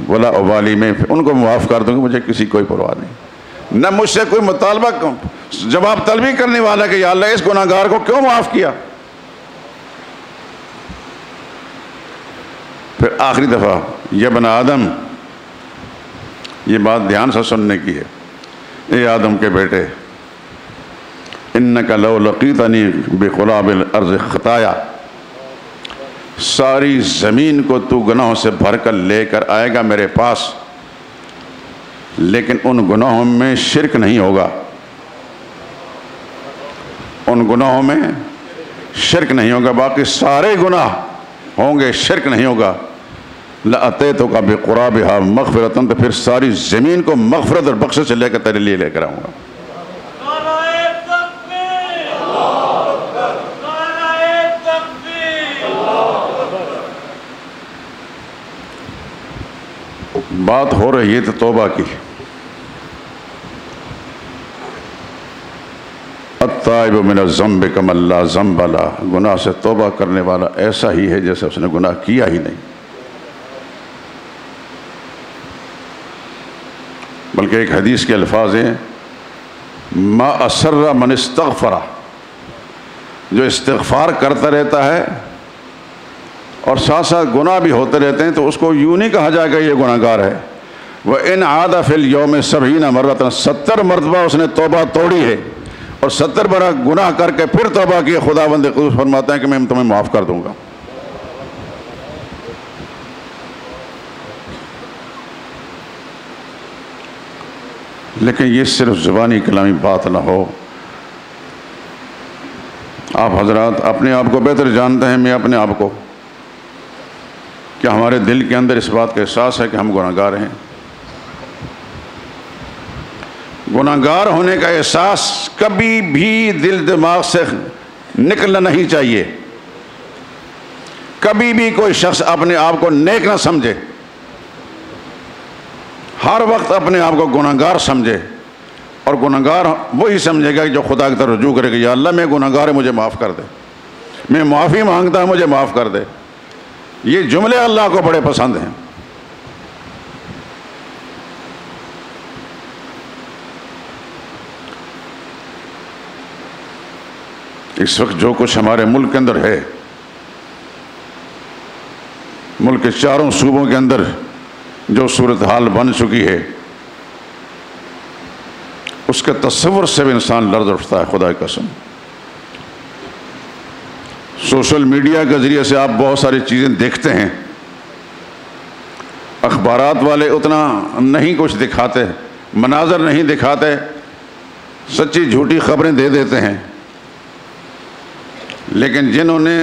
ولا ابالی، میں ان کو معاف کر دوں گا، مجھے کسی کوئی پرواہ نہیں۔ نہ مجھ سے کوئی مطالبہ جواب طلبی کرنے والا کہ یا اللہ اس گناہگار کو کیوں معاف کیا۔ پھر آخری دفعہ یا ابن آدم، یہ بات دھیان سے سننے کی ہے، اے آدم کے بیٹے، انک لو لقیتنی بقراب الارض خطایا، ساری زمین کو تو گناہوں سے بھر کر لے کر آئے گا میرے پاس، لیکن ان گناہوں میں شرک نہیں ہوگا، ان گناہوں میں شرک نہیں ہوگا، باقی سارے گناہ ہوں گے، شرک نہیں ہوگا۔ لَأَتَيْتُكَ بِقُرَابِهَا مَغْفِرَةً، تو پھر ساری زمین کو مغفرت اور بخشش سے لے کر تیرے لیے لے کر آؤں گا۔ بات ہو رہی ہے تو توبہ کی۔ التائب من الذنب کمن لا ذنب لہ، گناہ سے توبہ کرنے والا ایسا ہی ہے جیسے اس نے گناہ کیا ہی نہیں۔ بلکہ ایک حدیث کے الفاظ ہیں ما اسر من استغفر جو استغفار کرتا رہتا ہے اور ساتھ ساتھ گناہ بھی ہوتے رہتے ہیں تو اس کو یوں نہیں کہا جائے گا یہ گناہ گار ہے. وَإِنْ عَادَ فِي الْيَوْمِ 70 مرة 70 مرتبہ اس نے توبہ توڑی ہے اور 70 بار گناہ کر کے پھر توبہ کی، خداوند قدوس فرماتا ہے کہ میں تمہیں معاف کر دوں گا. لیکن یہ صرف زبانی کلامی بات نہ ہو. آپ حضرات اپنے آپ کو بہتر جانتے ہیں، میں اپنے آپ کو، کہ ہمارے دل کے اندر اس بات کا احساس ہے کہ ہم گناہ گار ہیں. گناہ گار ہونے کا احساس کبھی بھی دل دماغ سے نکلنا نہیں چاہیے. کبھی بھی کوئی شخص اپنے آپ کو نیک نہ سمجھے، ہر وقت اپنے آپ کو گناہ گار سمجھے، اور گناہ گار وہی سمجھے گا جو خدا کی طرف رجوع کرے گا. یا اللہ میں گناہ گار ہے، مجھے معاف کر دے، میں معافی مانگتا ہوں، مجھے معاف کر دے. یہ جملے اللہ کو بڑے پسند ہیں. اس وقت جو کچھ ہمارے ملک کے اندر ہے، ملک کے چاروں صوبوں کے اندر جو صورتحال بن چکی ہے، اس کے تصور سے بھی انسان لرز اٹھتا ہے. خدا کی قسم، سوشل میڈیا کے ذریعے سے آپ بہت ساری چیزیں دیکھتے ہیں. اخبارات والے اتنا نہیں کچھ دکھاتے، مناظر نہیں دکھاتے، سچی جھوٹی خبریں دے دیتے ہیں. لیکن جنہوں نے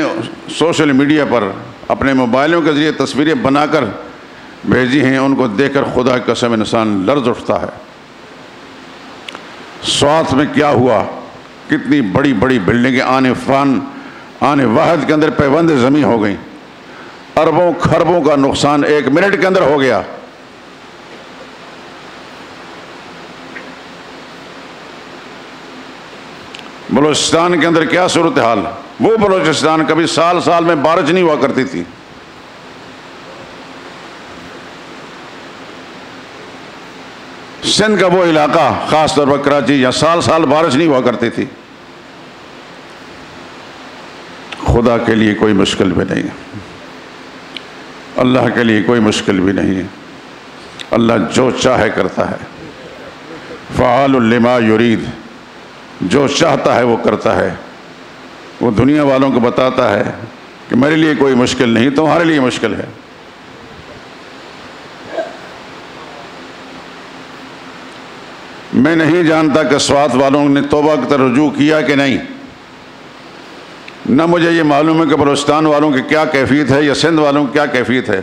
سوشل میڈیا پر اپنے موبائلوں کے ذریعے تصویریں بنا کر بھیجی ہیں، ان کو دیکھ کر خدا کی قسم انسان لرز اٹھتا ہے. سوات میں کیا ہوا، کتنی بڑی بڑی بلڈنگیں آنے واحد کے اندر پیوند زمین ہو گئیں. اربوں خربوں کا نقصان 1 منٹ کے اندر ہو گیا. بلوچستان کے اندر کیا صورتحال، وہ بلوچستان کبھی سال سال میں بارش نہیں ہوا کرتی تھی. سندھ کا وہ علاقہ خاص طور پر کراچی، یا سال سال بارش نہیں ہوا کرتی تھی. خدا کے لیے کوئی مشکل بھی نہیں، اللہ کے لیے کوئی مشکل بھی نہیں ہے. اللہ جو چاہے کرتا ہے. فعال لما یرید، جو چاہتا ہے وہ کرتا ہے. وہ دنیا والوں کو بتاتا ہے کہ میرے لیے کوئی مشکل نہیں، تمہارے لیے مشکل ہے. میں نہیں جانتا کہ سوات والوں نے توبہ کی طرف رجوع کیا کہ نہیں، نہ مجھے یہ معلوم ہے کہ بلوچستان والوں کی کیا کیفیت ہے یا سندھ والوں کی کیا کیفیت ہے.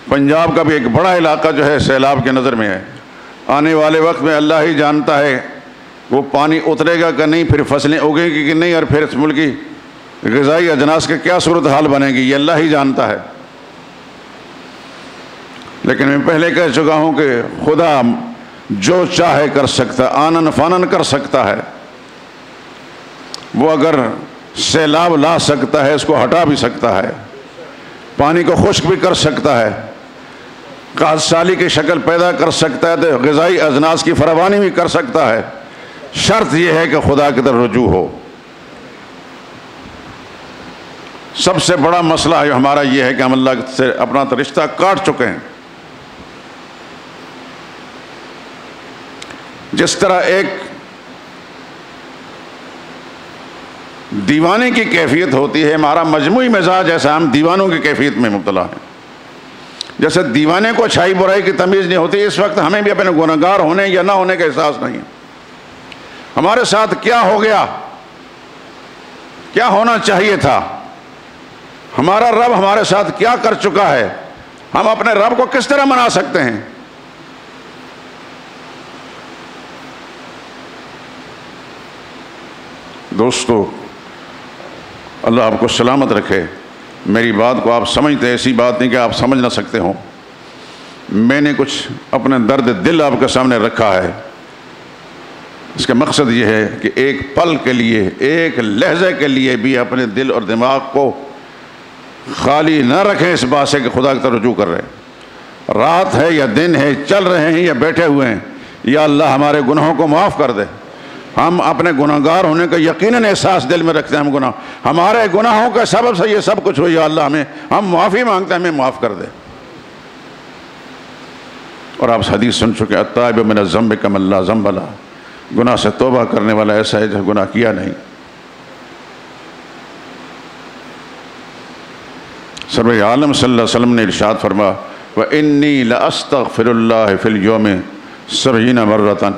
پنجاب کا بھی ایک بڑا علاقہ جو ہے سیلاب کے نظر میں ہے. آنے والے وقت میں اللہ ہی جانتا ہے وہ پانی اترے گا کہ نہیں، پھر فصلیں اگیں گی کہ نہیں، اور پھر اس ملک کی غذائی اجناس کے کیا صورتحال بنے گی، یہ اللہ ہی جانتا ہے. لیکن میں پہلے کہہ چکا ہوں کہ خدا جو چاہے کر سکتا، آنن فانن کر سکتا ہے. وہ اگر سیلاب لا سکتا ہے، اس کو ہٹا بھی سکتا ہے، پانی کو خشک بھی کر سکتا ہے، قحط سالی کی شکل پیدا کر سکتا ہے، تو غذائی اجناس کی فراوانی بھی کر سکتا ہے. شرط یہ ہے کہ خدا کی طرف رجوع ہو. سب سے بڑا مسئلہ ہمارا یہ ہے کہ ہم اللہ سے اپنا رشتہ کاٹ چکے ہیں. جس طرح ایک دیوانے کی کیفیت ہوتی ہے، ہمارا مجموعی مزاج ایسا، ہم دیوانوں کی کیفیت میں مبتلا ہیں. جیسے دیوانے کو اچھائی برائی کی تمیز نہیں ہوتی، اس وقت ہمیں بھی اپنے گنہگار ہونے یا نہ ہونے کا احساس نہیں ہے. ہمارے ساتھ کیا ہو گیا، کیا ہونا چاہیے تھا، ہمارا رب ہمارے ساتھ کیا کر چکا ہے، ہم اپنے رب کو کس طرح منا سکتے ہیں. دوستو، اللہ آپ کو سلامت رکھے. میری بات کو آپ سمجھتے، ایسی بات نہیں کہ آپ سمجھ نہ سکتے ہوں. میں نے کچھ اپنے درد دل آپ کے سامنے رکھا ہے. اس کا مقصد یہ ہے کہ ایک پل کے لیے، ایک لحظے کے لیے بھی اپنے دل اور دماغ کو خالی نہ رکھیں اس بات سے کہ خدا کی طرف رجوع کر رہے ہیں. رات ہے یا دن ہے، چل رہے ہیں یا بیٹھے ہوئے ہیں، یا اللہ ہمارے گناہوں کو معاف کر دے. ہم اپنے گناہگار ہونے کا یقیناً احساس دل میں رکھتے ہیں. ہم ہمارے گناہوں کا سبب سے یہ سب کچھ ہوئی. اللہ ہم معافی مانگتے ہیں, ہمیں معاف کر دے. اور آپ حدیث سن چکے, التائب من الذنب کمن لا ذنب لہ, گناہ سے توبہ کرنے والا ایسا ہے جو گناہ کیا نہیں. سرور عالم صلی اللہ علیہ وسلم نے ارشاد فرمایا وَإِنِّي لَأَسْتَغْفِرُ اللَّهِ فِي الْيَوْمِ 70 مرتن.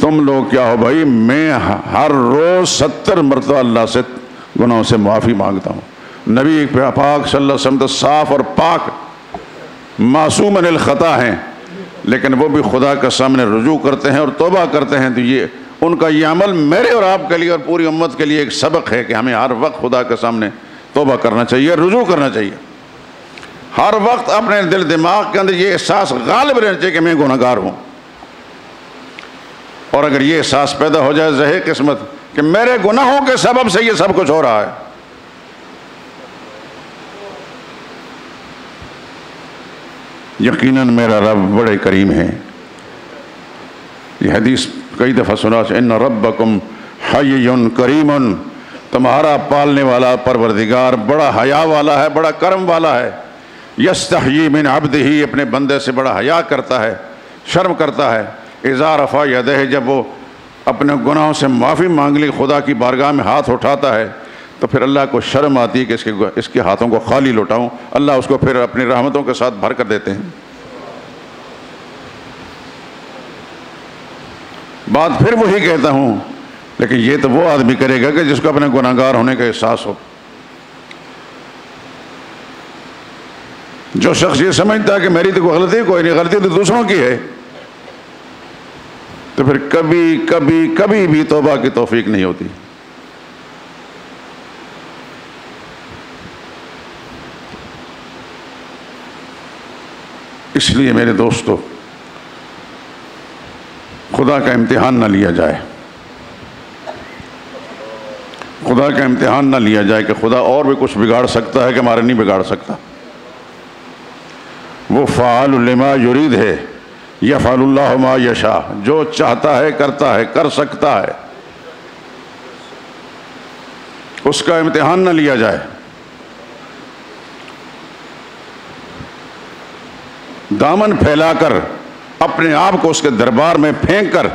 تم لوگ کیا ہو بھائی, میں ہر روز 70 مرتبہ اللہ سے گناہوں سے معافی مانگتا ہوں. نبی پاک صلی اللہ علیہ وسلم تو صاف اور پاک معصوم عن الخطا ہیں, لیکن وہ بھی خدا کے سامنے رجوع کرتے ہیں اور توبہ کرتے ہیں. تو یہ ان کا یہ عمل میرے اور آپ کے لیے اور پوری امت کے لیے ایک سبق ہے کہ ہمیں ہر وقت خدا کے سامنے توبہ کرنا چاہیے, رجوع کرنا چاہیے. ہر وقت اپنے دل دماغ کے اندر یہ احساس غالب رہنا چاہیے کہ میں گناہگار ہوں. اور اگر یہ احساس پیدا ہو جائے زہے قسمت کہ میرے گناہوں کے سبب سے یہ سب کچھ ہو رہا ہے. یقیناً میرا رب بڑے کریم ہے. یہ حدیث کئی دفعہ سنا, ان ربکم حی کریم, تمہارا پالنے والا پروردگار بڑا حیا والا ہے, بڑا کرم والا ہے. یستحیی من عبدہ, اپنے بندے سے بڑا حیا کرتا ہے, شرم کرتا ہے. اذا رفع یدہ, جب وہ اپنے گناہوں سے معافی مانگ لی, خدا کی بارگاہ میں ہاتھ اٹھاتا ہے, تو پھر اللہ کو شرم آتی ہے کہ اس کے ہاتھوں کو خالی لوٹاؤں. اللہ اس کو پھر اپنی رحمتوں کے ساتھ بھر کر دیتے ہیں. بات پھر وہی کہتا ہوں, لیکن یہ تو وہ آدمی کرے گا کہ جس کو اپنے گناہگار ہونے کا احساس ہو. جو شخص یہ سمجھتا ہے کہ میری تو کوئی غلطی کوئی نہیں, غلطی تو دوسروں کی ہے, تو پھر کبھی کبھی کبھی بھی توبہ کی توفیق نہیں ہوتی. اس لیے میرے دوستو, خدا کا امتحان نہ لیا جائے, خدا کا امتحان نہ لیا جائے کہ خدا اور بھی کچھ بگاڑ سکتا ہے کہ ہمارے نہیں بگاڑ سکتا. وہ فعال لما یرید ہے, یفعل اللہ ما یشاء, جو چاہتا ہے کرتا ہے, کر سکتا ہے. اس کا امتحان نہ لیا جائے. دامن پھیلا کر اپنے آپ کو اس کے دربار میں پھینک کر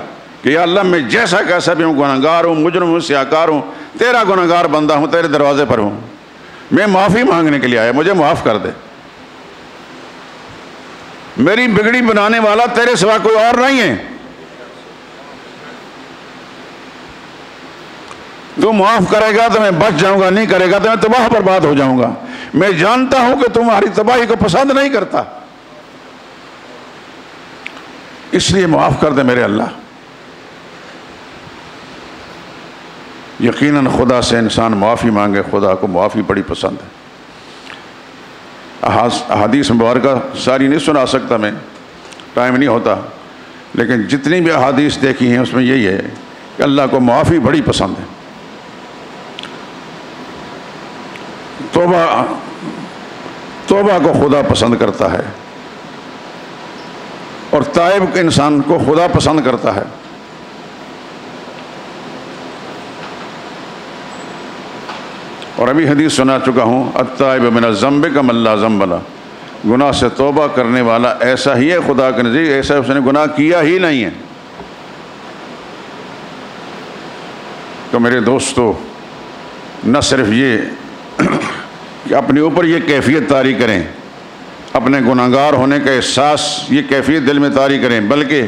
کہ یا اللہ میں جیسا کیسا بھی ہوں, گناہگار ہوں, مجرم ہوں, سیاہکار ہوں, تیرا گناہگار بندہ ہوں, تیرے دروازے پر ہوں, میں معافی مانگنے کے لیے آیا, مجھے معاف کر دے. میری بگڑی بنانے والا تیرے سوا کوئی اور نہیں ہے. تو معاف کرے گا تو میں بچ جاؤں گا, نہیں کرے گا تو میں تباہ برباد ہو جاؤں گا. میں جانتا ہوں کہ تمہاری تباہی کو پسند نہیں کرتا, اس لیے معاف کر دے میرے اللہ. یقیناً خدا سے انسان معافی مانگے, خدا کو معافی بڑی پسند ہے. احادیث مبارکہ ساری نہیں سنا سکتا میں, ٹائم نہیں ہوتا, لیکن جتنی بھی احادیث دیکھی ہیں اس میں یہی ہے کہ اللہ کو معافی بڑی پسند ہے. توبہ کو خدا پسند کرتا ہے, اور تائب کے انسان کو خدا پسند کرتا ہے. اور ابھی حدیث سنا چکا ہوں, التائب من الذنب کمن لا ذنب لہ, گناہ سے توبہ کرنے والا ایسا ہی ہے خدا کے نزدیک ایسا اس نے گناہ کیا ہی نہیں ہے. تو میرے دوستو, نہ صرف یہ کہ اپنے اوپر یہ کیفیت طاری کریں, اپنے گناہگار ہونے کا احساس یہ کیفیت دل میں طاری کریں, بلکہ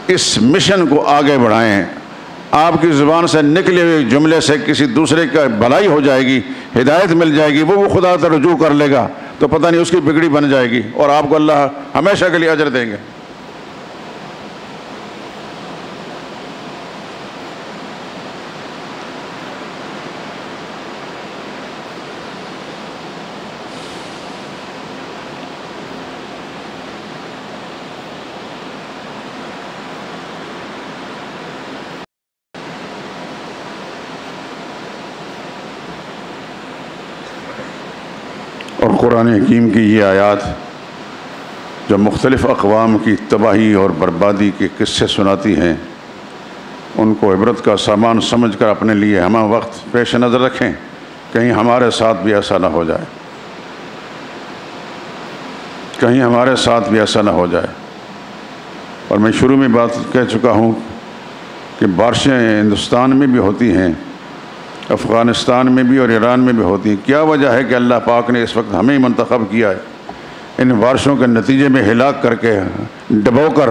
اس مشن کو آگے بڑھائیں. آپ کی زبان سے نکلے ہوئے جملے سے کسی دوسرے کا بھلائی ہو جائے گی, ہدایت مل جائے گی, وہ خدا سے رجوع کر لے گا, تو پتہ نہیں اس کی بگڑی بن جائے گی, اور آپ کو اللہ ہمیشہ کے لیے اجر دیں گے. اور قرآن حکیم کی یہ آیات جو مختلف اقوام کی تباہی اور بربادی کے قصے سناتی ہیں، ان کو عبرت کا سامان سمجھ کر اپنے لیے ہمہ وقت پیش نظر رکھیں، کہیں ہمارے ساتھ بھی ایسا نہ ہو جائے، کہیں ہمارے ساتھ بھی ایسا نہ ہو جائے۔ اور میں شروع میں بات کہہ چکا ہوں کہ بارشیں ہندوستان میں بھی ہوتی ہیں، افغانستان میں بھی اور ایران میں بھی ہوتی ہیں۔ کیا وجہ ہے کہ اللہ پاک نے اس وقت ہمیں منتخب کیا ہے؟ ان بارشوں کے نتیجے میں ہلاک کر کے، ڈبو کر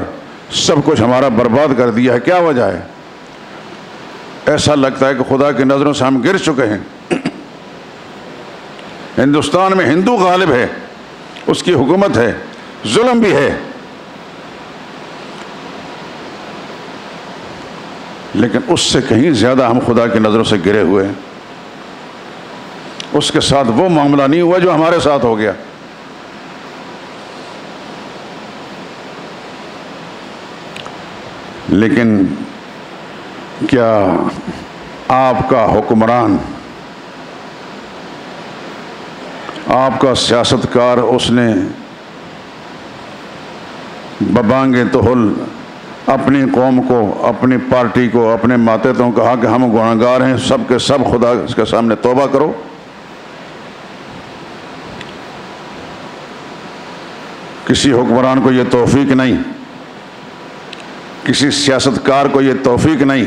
سب کچھ ہمارا برباد کر دیا ہے۔ کیا وجہ ہے؟ ایسا لگتا ہے کہ خدا کی نظروں سے ہم گر چکے ہیں۔ ہندوستان میں ہندو غالب ہے، اس کی حکومت ہے، ظلم بھی ہے، لیکن اس سے کہیں زیادہ ہم خدا کی نظروں سے گرے ہوئے ہیں۔ اس کے ساتھ وہ معاملہ نہیں ہوا جو ہمارے ساتھ ہو گیا۔ لیکن کیا آپ کا حکمران، آپ کا سیاستکار، اس نے ببانگ طحل اپنی قوم کو، اپنی پارٹی کو، اپنے ماتحتوں کہا کہ ہم گنہگار ہیں، سب کے سب خدا کے سامنے توبہ کرو؟ کسی حکمران کو یہ توفیق نہیں، کسی سیاستکار کو یہ توفیق نہیں۔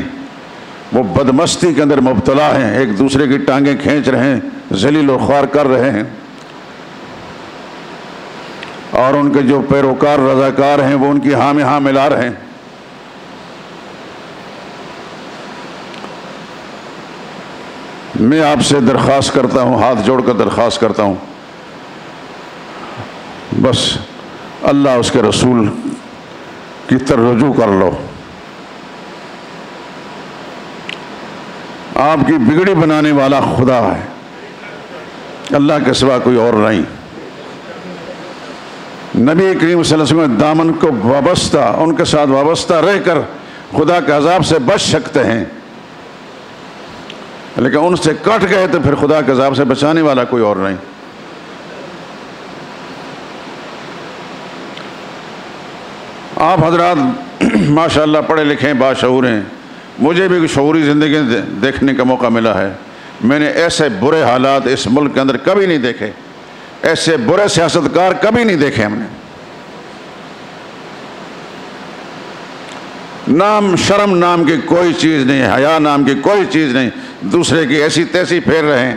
وہ بدمستی کے اندر مبتلا ہیں، ایک دوسرے کی ٹانگیں کھینچ رہے ہیں، ذلیل و خوار کر رہے ہیں، اور ان کے جو پیروکار رضاکار ہیں وہ ان کی ہاں میں ہاں ملا رہے ہیں۔ میں آپ سے درخواست کرتا ہوں، ہاتھ جوڑ کر درخواست کرتا ہوں، بس اللہ اس کے رسول کی طرف رجوع کر لو۔ آپ کی بگڑی بنانے والا خدا ہے، اللہ کے سوا کوئی اور نہیں۔ نبی کریم صلی اللہ علیہ وسلم دامن کو وابستہ، ان کے ساتھ وابستہ رہ کر خدا کے عذاب سے بچ سکتے ہیں، لیکن ان سے کٹ گئے تو پھر خدا کے عذاب سے بچانے والا کوئی اور نہیں۔ آپ حضرات ماشاءاللہ پڑھے لکھے ہیں، باشعور ہیں، مجھے بھی شعوری زندگی دیکھنے کا موقع ملا ہے۔ میں نے ایسے برے حالات اس ملک کے اندر کبھی نہیں دیکھے، ایسے برے سیاستکار کبھی نہیں دیکھے ہم نے۔ نام شرم نام کی کوئی چیز نہیں، حیا نام کی کوئی چیز نہیں، دوسرے کی ایسی تیسی پھیر رہے ہیں۔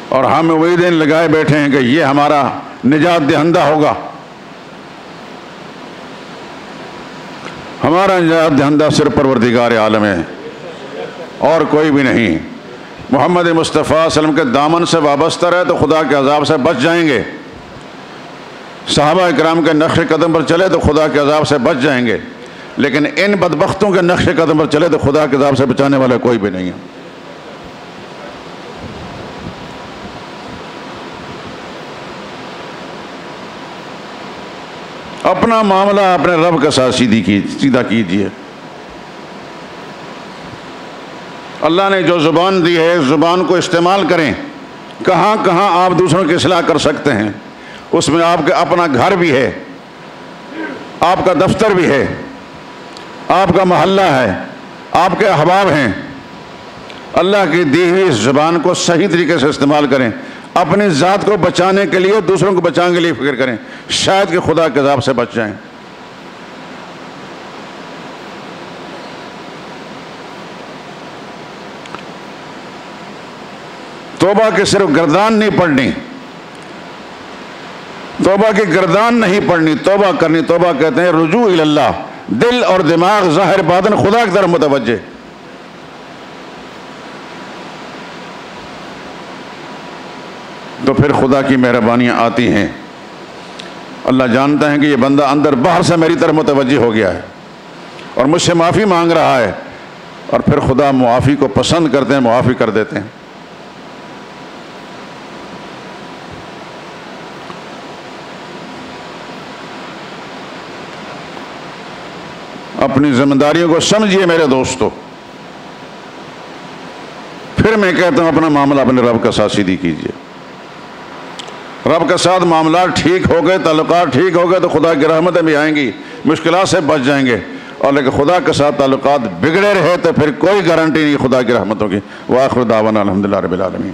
اور ہم وہی دن لگائے بیٹھے ہیں کہ یہ ہمارا نجات دہندہ ہوگا۔ ہمارا نجات دہندہ صرف پروردگار عالم ہے اور کوئی بھی نہیں۔ محمد مصطفیٰ صلی اللہ علیہ وسلم کے دامن سے وابستہ رہے تو خدا کے عذاب سے بچ جائیں گے، صحابہ اکرام کے نقش قدم پر چلے تو خدا کے عذاب سے بچ جائیں گے، لیکن ان بدبختوں کے نقش قدم پر چلے تو خدا کے عذاب سے بچانے والا کوئی بھی نہیں ہے۔ اپنا معاملہ اپنے رب کے ساتھ سیدھا کیجیے۔ اللہ نے جو زبان دی ہے، زبان کو استعمال کریں۔ کہاں کہاں آپ دوسروں کی اصلاح کر سکتے ہیں، اس میں آپ کا اپنا گھر بھی ہے، آپ کا دفتر بھی ہے، آپ کا محلہ ہے، آپ کے احباب ہیں۔ اللہ کی دی ہوئی اس زبان کو صحیح طریقے سے استعمال کریں، اپنی ذات کو بچانے کے لیے، دوسروں کو بچانے کے لیے فکر کریں، شاید کہ خدا کے عذاب سے بچ جائیں۔ توبہ کی صرف گردان نہیں پڑھنی، توبہ کی گردان نہیں پڑھنی، توبہ کرنی۔ توبہ کہتے ہیں رجوع الی اللہ، دل اور دماغ ظاہر باطن خدا کی طرف متوجہ۔ تو پھر خدا کی مہربانیاں آتی ہیں۔ اللہ جانتا ہے کہ یہ بندہ اندر باہر سے میری طرف متوجہ ہو گیا ہے اور مجھ سے معافی مانگ رہا ہے، اور پھر خدا معافی کو پسند کرتے ہیں، معافی کر دیتے ہیں۔ اپنی ذمہ داریوں کو سمجھیے میرے دوستو، پھر میں کہتا ہوں اپنا معاملہ اپنے رب کے ساتھ سیدھی کیجیے. رب کے ساتھ معاملات ٹھیک ہو گئے، تعلقات ٹھیک ہو گئے تو خدا کی رحمتیں بھی آئیں گی، مشکلات سے بچ جائیں گے. اور لیکن خدا کے ساتھ تعلقات بگڑے رہے تو پھر کوئی گارنٹی نہیں خدا کی رحمتوں کی. وآخر دعوانا الحمدللہ رب العالمین.